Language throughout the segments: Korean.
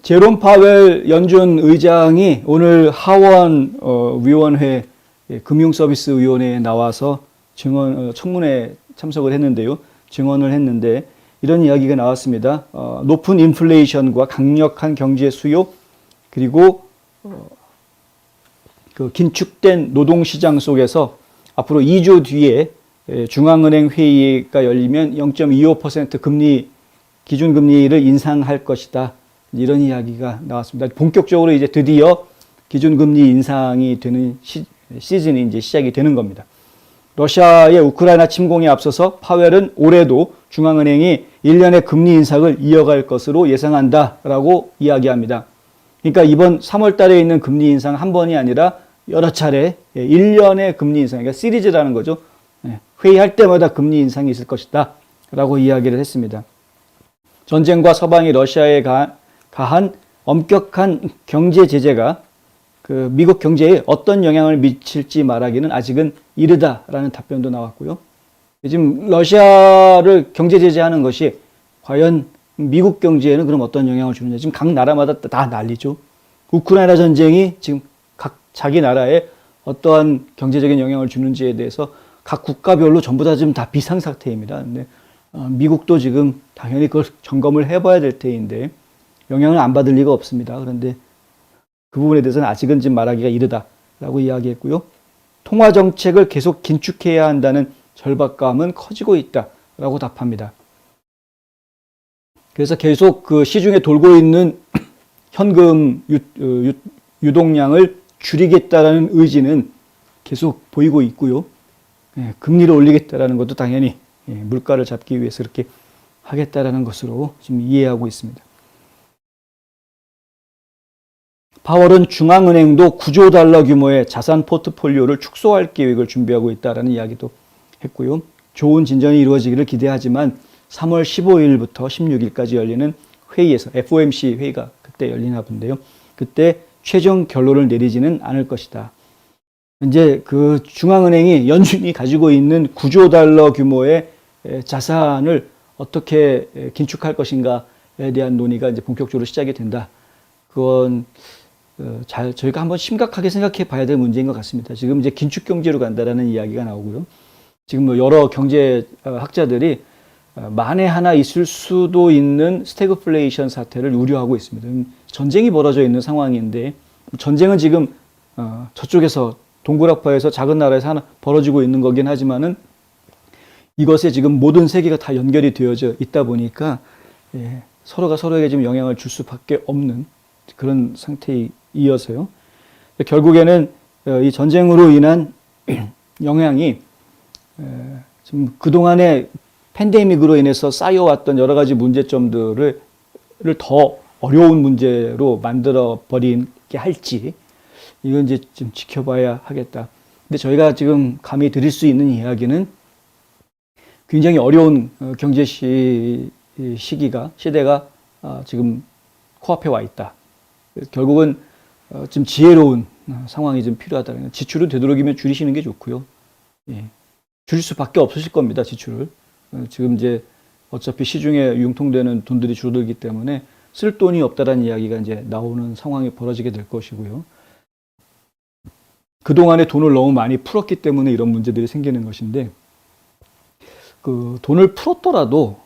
제롬 파웰 연준 의장이 오늘 하원 위원회 금융서비스위원회에 나와서 청문회에 참석을 했는데요. 증언을 했는데 이런 이야기가 나왔습니다. 높은 인플레이션과 강력한 경제 수요 그리고 그 긴축된 노동시장 속에서 앞으로 2주 뒤에 중앙은행 회의가 열리면 0.25% 금리 기준금리를 인상할 것이다. 이런 이야기가 나왔습니다. 본격적으로 이제 드디어 기준금리 인상이 되는 시즌이 이제 시작이 되는 겁니다. 러시아의 우크라이나 침공에 앞서서 파웰은 올해도 중앙은행이 1년의 금리 인상을 이어갈 것으로 예상한다라고 이야기합니다. 그러니까 이번 3월 달에 있는 금리 인상 한 번이 아니라 여러 차례 1년의 금리 인상, 그러니까 시리즈라는 거죠. 회의할 때마다 금리 인상이 있을 것이다 라고 이야기를 했습니다. 전쟁과 서방이 러시아에 가한 엄격한 경제 제재가 그 미국 경제에 어떤 영향을 미칠지 말하기는 아직은 이르다라는 답변도 나왔고요. 지금 러시아를 경제 제재하는 것이 과연 미국 경제에는 그럼 어떤 영향을 주느냐. 지금 각 나라마다 다 난리죠. 우크라이나 전쟁이 지금 각 자기 나라에 어떠한 경제적인 영향을 주는지에 대해서 각 국가별로 전부 다 지금 다 비상상태입니다. 근데 미국도 지금 당연히 그걸 점검을 해봐야 될 테인데 영향을 안 받을 리가 없습니다. 그런데 그 부분에 대해서는 아직은 지금 말하기가 이르다라고 이야기했고요. 통화 정책을 계속 긴축해야 한다는 절박감은 커지고 있다라고 답합니다. 그래서 계속 그 시중에 돌고 있는 현금 유동량을 줄이겠다라는 의지는 계속 보이고 있고요. 금리를 올리겠다라는 것도 당연히 물가를 잡기 위해서 그렇게 하겠다라는 것으로 지금 이해하고 있습니다. 파월은 중앙은행도 9조 달러 규모의 자산 포트폴리오를 축소할 계획을 준비하고 있다라는 이야기도 했고요. 좋은 진전이 이루어지기를 기대하지만 3월 15일부터 16일까지 열리는 회의에서 FOMC 회의가 그때 열리나 본데요. 그때 최종 결론을 내리지는 않을 것이다. 이제 그 중앙은행이 연준이 가지고 있는 9조 달러 규모의 자산을 어떻게 긴축할 것인가에 대한 논의가 이제 본격적으로 시작이 된다. 그건 저희가 한번 심각하게 생각해 봐야 될 문제인 것 같습니다. 지금 이제 긴축 경제로 간다라는 이야기가 나오고요. 지금 뭐 여러 경제 학자들이 만에 하나 있을 수도 있는 스태그플레이션 사태를 우려하고 있습니다. 전쟁이 벌어져 있는 상황인데 전쟁은 지금 저쪽에서 동굴학파에서 작은 나라에서 하나 벌어지고 있는 거긴 하지만은 이것에 지금 모든 세계가 다 연결이 되어져 있다 보니까 서로가 서로에게 지금 영향을 줄 수밖에 없는 그런 상태이어서요. 결국에는 이 전쟁으로 인한 영향이 지금 그동안의 팬데믹으로 인해서 쌓여왔던 여러 가지 문제점들을 더 어려운 문제로 만들어 버리게 할지 이건 이제 좀 지켜봐야 하겠다. 근데 저희가 지금 감히 드릴 수 있는 이야기는 굉장히 어려운 경제 시대가 지금 코앞에 와 있다. 결국은 좀 지혜로운 상황이 좀 필요하다. 지출을 되도록이면 줄이시는 게 좋고요. 줄일 수밖에 없으실 겁니다. 지출을. 지금 이제 어차피 시중에 융통되는 돈들이 줄어들기 때문에 쓸 돈이 없다라는 이야기가 이제 나오는 상황이 벌어지게 될 것이고요. 그동안에 돈을 너무 많이 풀었기 때문에 이런 문제들이 생기는 것인데, 그 돈을 풀었더라도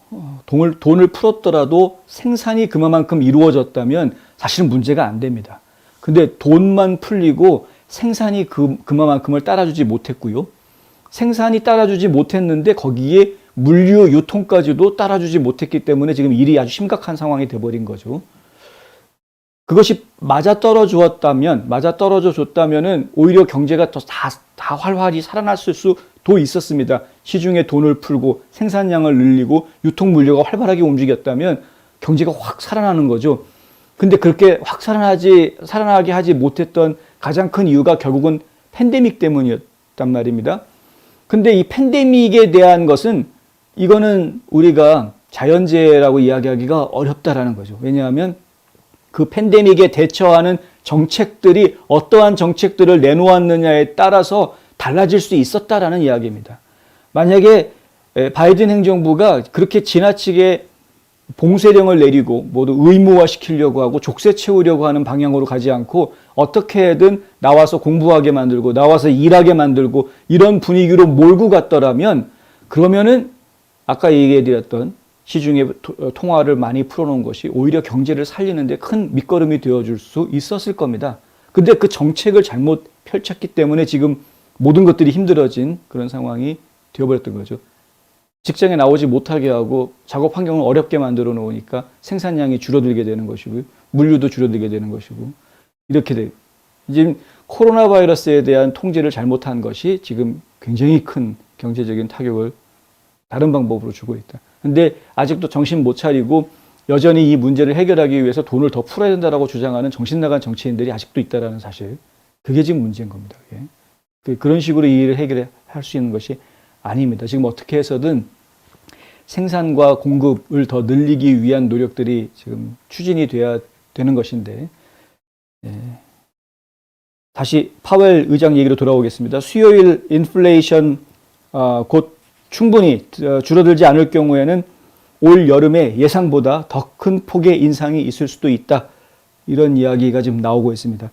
생산이 그만큼 이루어졌다면 사실은 문제가 안 됩니다. 근데 돈만 풀리고 생산이 그만큼을 따라주지 못했고요. 생산이 따라주지 못했는데 거기에 물류 유통까지도 따라주지 못했기 때문에 지금 일이 아주 심각한 상황이 돼버린 거죠. 그것이 맞아떨어져 줬다면은 오히려 경제가 더 다 활활히 살아났을 수도 있었습니다. 시중에 돈을 풀고 생산량을 늘리고 유통 물류가 활발하게 움직였다면 경제가 확 살아나는 거죠. 근데 그렇게 확 살아나게 하지 못했던 가장 큰 이유가 결국은 팬데믹 때문이었단 말입니다. 근데 이 팬데믹에 대한 것은 이거는 우리가 자연재해라고 이야기하기가 어렵다라는 거죠. 왜냐하면 그 팬데믹에 대처하는 정책들이 어떠한 정책들을 내놓았느냐에 따라서 달라질 수 있었다라는 이야기입니다. 만약에 바이든 행정부가 그렇게 지나치게 봉쇄령을 내리고 모두 의무화시키려고 하고 족쇄 채우려고 하는 방향으로 가지 않고 어떻게든 나와서 공부하게 만들고 나와서 일하게 만들고 이런 분위기로 몰고 갔더라면 그러면은 아까 얘기해드렸던 시중에 통화를 많이 풀어놓은 것이 오히려 경제를 살리는 데 큰 밑거름이 되어줄 수 있었을 겁니다. 근데 그 정책을 잘못 펼쳤기 때문에 지금 모든 것들이 힘들어진 그런 상황이 되어버렸던 거죠. 직장에 나오지 못하게 하고 작업 환경을 어렵게 만들어 놓으니까 생산량이 줄어들게 되는 것이고 물류도 줄어들게 되는 것이고 이렇게 돼. 지금 코로나 바이러스에 대한 통제를 잘못한 것이 지금 굉장히 큰 경제적인 타격을 다른 방법으로 주고 있다. 근데 아직도 정신 못 차리고 여전히 이 문제를 해결하기 위해서 돈을 더 풀어야 된다라고 주장하는 정신 나간 정치인들이 아직도 있다라는 사실. 그게 지금 문제인 겁니다. 그런 식으로 이 일을 해결할 수 있는 것이 아닙니다. 지금 어떻게 해서든 생산과 공급을 더 늘리기 위한 노력들이 지금 추진이 돼야 되는 것인데, 다시 파웰 의장 얘기로 돌아오겠습니다. 수요일 인플레이션 곧 충분히 줄어들지 않을 경우에는 올 여름에 예상보다 더 큰 폭의 인상이 있을 수도 있다. 이런 이야기가 지금 나오고 있습니다.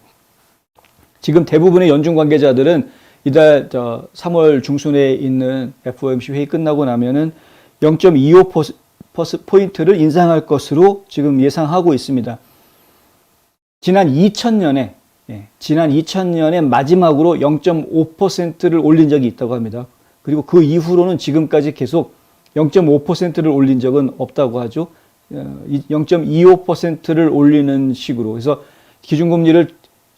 지금 대부분의 연준 관계자들은 이달 3월 중순에 있는 FOMC 회의 끝나고 나면은 0.25%포인트를 인상할 것으로 지금 예상하고 있습니다. 지난 2000년에 마지막으로 0.5%를 올린 적이 있다고 합니다. 그리고 그 이후로는 지금까지 계속 0.5%를 올린 적은 없다고 하죠. 0.25%를 올리는 식으로. 그래서 기준금리를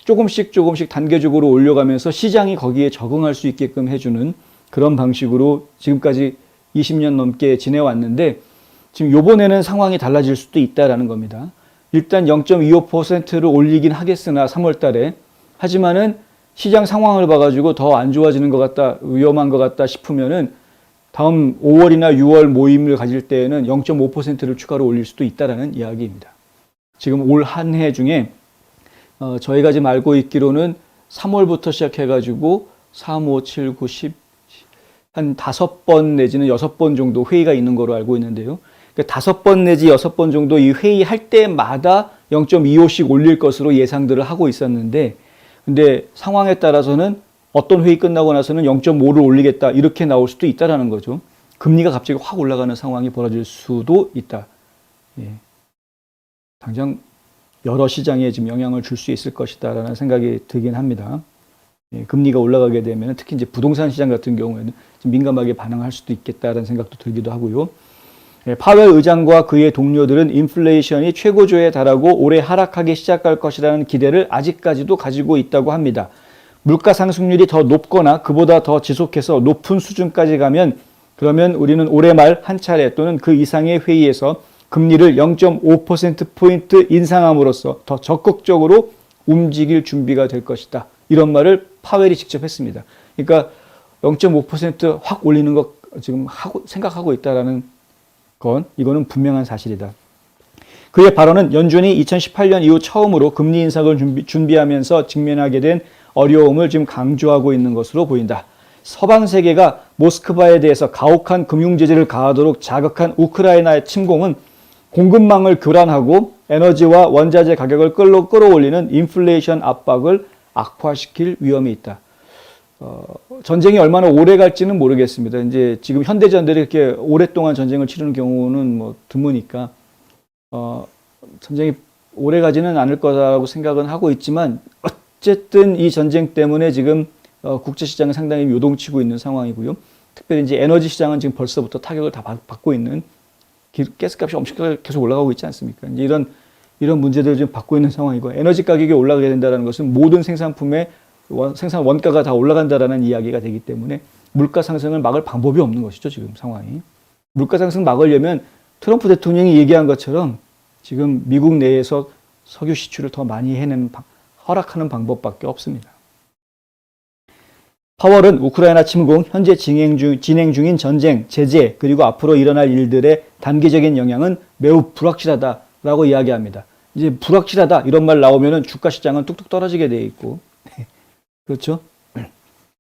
조금씩 단계적으로 올려가면서 시장이 거기에 적응할 수 있게끔 해주는 그런 방식으로 지금까지 20년 넘게 지내왔는데 지금 요번에는 상황이 달라질 수도 있다라는 겁니다. 일단 0.25%를 올리긴 하겠으나 3월 달에 하지만은 시장 상황을 봐가지고 더 안 좋아지는 것 같다, 위험한 것 같다 싶으면은 다음 5월이나 6월 모임을 가질 때에는 0.5%를 추가로 올릴 수도 있다라는 이야기입니다. 지금 올 한 해 중에 저희가 지금 알고 있기로는 3월부터 시작해가지고 3, 5, 7, 9, 10, 한 5번 내지는 6번 정도 회의가 있는 거로 알고 있는데요. 그러니까 5번 내지 6번 정도 이 회의할 때마다 0.25씩 올릴 것으로 예상들을 하고 있었는데 근데 상황에 따라서는 어떤 회의 끝나고 나서는 0.5를 올리겠다 이렇게 나올 수도 있다라는 거죠. 금리가 갑자기 확 올라가는 상황이 벌어질 수도 있다. 당장 여러 시장에 지금 영향을 줄 수 있을 것이다라는 생각이 들긴 합니다. 금리가 올라가게 되면 특히 이제 부동산 시장 같은 경우에는 좀 민감하게 반응할 수도 있겠다라는 생각도 들기도 하고요. 파웰 의장과 그의 동료들은 인플레이션이 최고조에 달하고 올해 하락하기 시작할 것이라는 기대를 아직까지도 가지고 있다고 합니다. 물가 상승률이 더 높거나 그보다 더 지속해서 높은 수준까지 가면 그러면 우리는 올해 말 한 차례 또는 그 이상의 회의에서 금리를 0.5%포인트 인상함으로써 더 적극적으로 움직일 준비가 될 것이다. 이런 말을 파웰이 직접 했습니다. 그러니까 0.5%확 올리는 것 지금 생각하고 있다라는 건 이거는 분명한 사실이다. 그의 발언은 연준이 2018년 이후 처음으로 금리 인상을 준비하면서 직면하게 된 어려움을 지금 강조하고 있는 것으로 보인다. 서방 세계가 모스크바에 대해서 가혹한 금융 제재를 가하도록 자극한 우크라이나의 침공은 공급망을 교란하고 에너지와 원자재 가격을 끌어올리는 인플레이션 압박을 악화시킬 위험이 있다. 전쟁이 얼마나 오래 갈지는 모르겠습니다. 이제 지금 현대전들이 이렇게 오랫동안 전쟁을 치르는 경우는 뭐 드무니까 전쟁이 오래 가지는 않을 거라고 생각은 하고 있지만 어쨌든 이 전쟁 때문에 지금 국제 시장은 상당히 요동치고 있는 상황이고요. 특별히 이제 에너지 시장은 지금 벌써부터 타격을 다 받고 있는 가스값이 엄청나게 계속 올라가고 있지 않습니까? 이제 이런 문제들을 지금 받고 있는 상황이고 에너지 가격이 올라가게 된다는 것은 모든 생산품의 생산 원가가 다 올라간다라는 이야기가 되기 때문에 물가 상승을 막을 방법이 없는 것이죠. 지금 상황이. 물가 상승 막으려면 트럼프 대통령이 얘기한 것처럼 지금 미국 내에서 석유 시출을 더 많이 허락하는 방법밖에 없습니다. 파월은 우크라이나 침공, 현재 진행 중인 전쟁, 제재, 그리고 앞으로 일어날 일들의 단기적인 영향은 매우 불확실하다라고 이야기합니다. 이제 불확실하다 이런 말 나오면은 주가 시장은 뚝뚝 떨어지게 돼 있고, 그렇죠?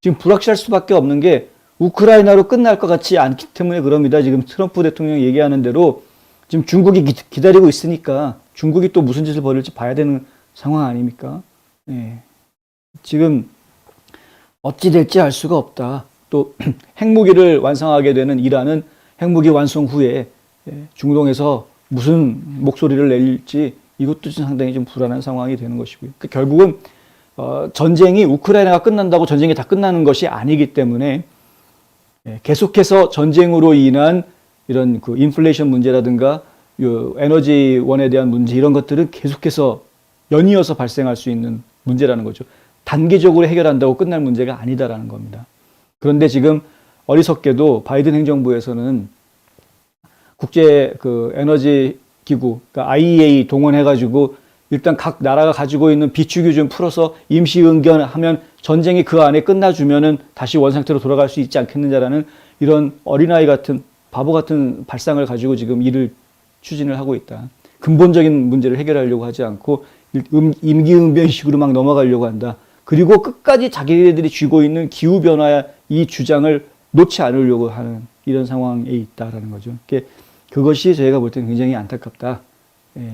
지금 불확실할 수밖에 없는 게 우크라이나로 끝날 것 같지 않기 때문에 그럽니다. 지금 트럼프 대통령이 얘기하는 대로 지금 중국이 기다리고 있으니까 중국이 또 무슨 짓을 벌일지 봐야 되는 상황 아닙니까? 예. 지금 어찌 될지 알 수가 없다. 또 핵무기를 완성하게 되는 이란은 핵무기 완성 후에 중동에서 무슨 목소리를 낼지 이것도 상당히 좀 불안한 상황이 되는 것이고요. 그러니까 결국은 전쟁이 우크라이나가 끝난다고 전쟁이 다 끝나는 것이 아니기 때문에 계속해서 전쟁으로 인한 이런 그 인플레이션 문제라든가 에너지원에 대한 문제 이런 것들은 계속해서 연이어서 발생할 수 있는 문제라는 거죠. 단기적으로 해결한다고 끝날 문제가 아니다라는 겁니다. 그런데 지금 어리석게도 바이든 행정부에서는 국제 그 에너지 기구, 그러니까 IEA 동원해가지고 일단 각 나라가 가지고 있는 비축유 좀 풀어서 임시 응견하면 전쟁이 그 안에 끝나주면은 다시 원상태로 돌아갈 수 있지 않겠느냐라는 이런 어린아이 같은 바보 같은 발상을 가지고 지금 일을 추진을 하고 있다. 근본적인 문제를 해결하려고 하지 않고 임기응변식으로 막 넘어가려고 한다. 그리고 끝까지 자기들이 쥐고 있는 기후변화 이 주장을 놓지 않으려고 하는 이런 상황에 있다라는 거죠. 그것이 저희가 볼 때는 굉장히 안타깝다. 예.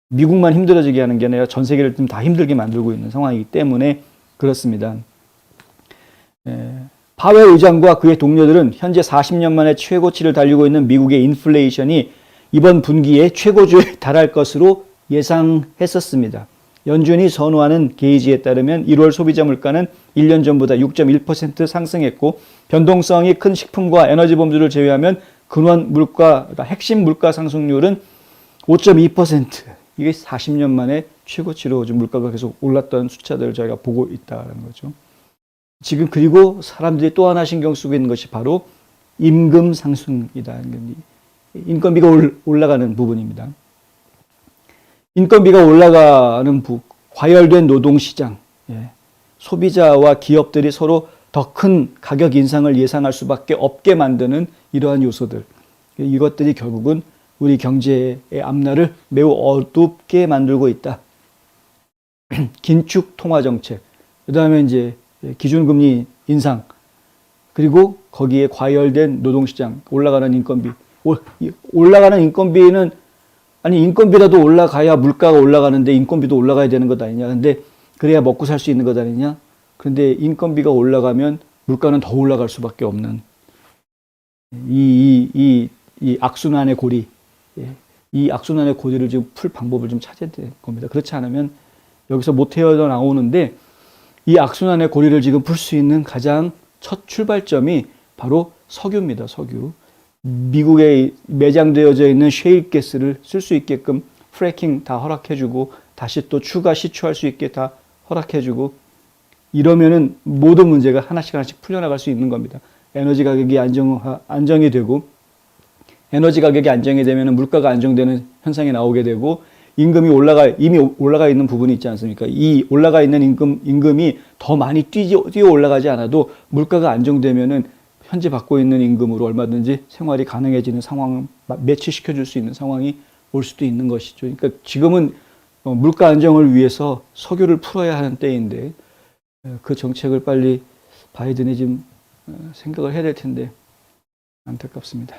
미국만 힘들어지게 하는 게 아니라 전 세계를 좀 다 힘들게 만들고 있는 상황이기 때문에 그렇습니다. 파웰 의장과 그의 동료들은 현재 40년 만에 최고치를 달리고 있는 미국의 인플레이션이 이번 분기에 최고조에 달할 것으로 예상했었습니다. 연준이 선호하는 게이지에 따르면 1월 소비자 물가는 1년 전보다 6.1% 상승했고 변동성이 큰 식품과 에너지 범주를 제외하면 근원 물가, 그러니까 핵심 물가 상승률은 5.2%. 이게 40년 만에 최고치로 물가가 계속 올랐던 숫자들을 저희가 보고 있다는 거죠. 지금 그리고 사람들이 또 하나 신경 쓰고 있는 것이 바로 임금 상승이다. 인건비가 올라가는 부분입니다. 인건비가 올라가는 과열된 노동시장, 소비자와 기업들이 서로 더 큰 가격 인상을 예상할 수밖에 없게 만드는 이러한 요소들. 이것들이 결국은 우리 경제의 앞날을 매우 어둡게 만들고 있다. 긴축 통화 정책, 그 다음에 이제 기준금리 인상, 그리고 거기에 과열된 노동시장, 올라가는 인건비. 올라가는 인건비는 아니 인건비라도 올라가야 물가가 올라가는데 인건비도 올라가야 되는 것 아니냐. 근데 그래야 먹고 살 수 있는 것 아니냐. 그런데 인건비가 올라가면 물가는 더 올라갈 수밖에 없는 이 악순환의 고리. 이 악순환의 고리를 지금 풀 방법을 좀 찾아야 될 겁니다. 그렇지 않으면 여기서 못 헤어나오는데 이 악순환의 고리를 지금 풀 수 있는 가장 첫 출발점이 바로 석유입니다. 석유. 미국에 매장되어져 있는 셰일 가스를 쓸 수 있게끔 프래킹 다 허락해주고 다시 또 추가 시추할 수 있게 다 허락해주고 이러면은 모든 문제가 하나씩 풀려나갈 수 있는 겁니다. 에너지 가격이 안정이 되고 에너지 가격이 안정이 되면 물가가 안정되는 현상이 나오게 되고 임금이 이미 올라가 있는 부분이 있지 않습니까? 이 올라가 있는 임금이 더 많이 뛰어 올라가지 않아도 물가가 안정되면은 현재 받고 있는 임금으로 얼마든지 생활이 가능해지는 상황을 매치시켜 줄 수 있는 상황이 올 수도 있는 것이죠. 그러니까 지금은 물가 안정을 위해서 석유를 풀어야 하는 때인데 그 정책을 빨리 바이든이 좀 생각을 해야 될 텐데 안타깝습니다.